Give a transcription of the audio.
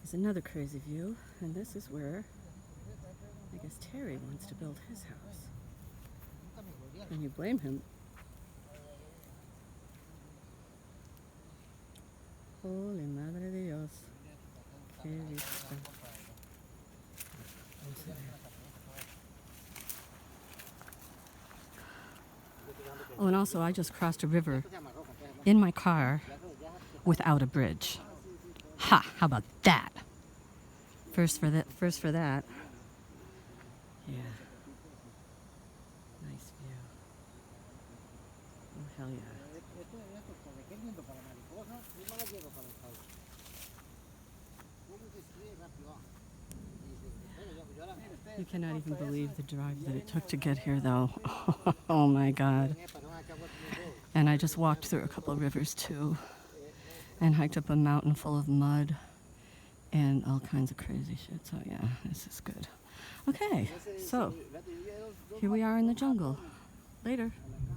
is another crazy view, and this is where I guess Terry wants to build his house. And you blame him. Holy Madre de Dios. Qué vista. Oh, and also I just crossed a river in my car without a bridge. Ha! How about that? First for that. Yeah. Nice view. Oh, hell yeah. You cannot even believe the drive that it took to get here, though. Oh my God. And I just walked through a couple of rivers, too, and hiked up a mountain full of mud and all kinds of crazy shit. So, yeah, this is good. Okay, so here we are in the jungle. Later.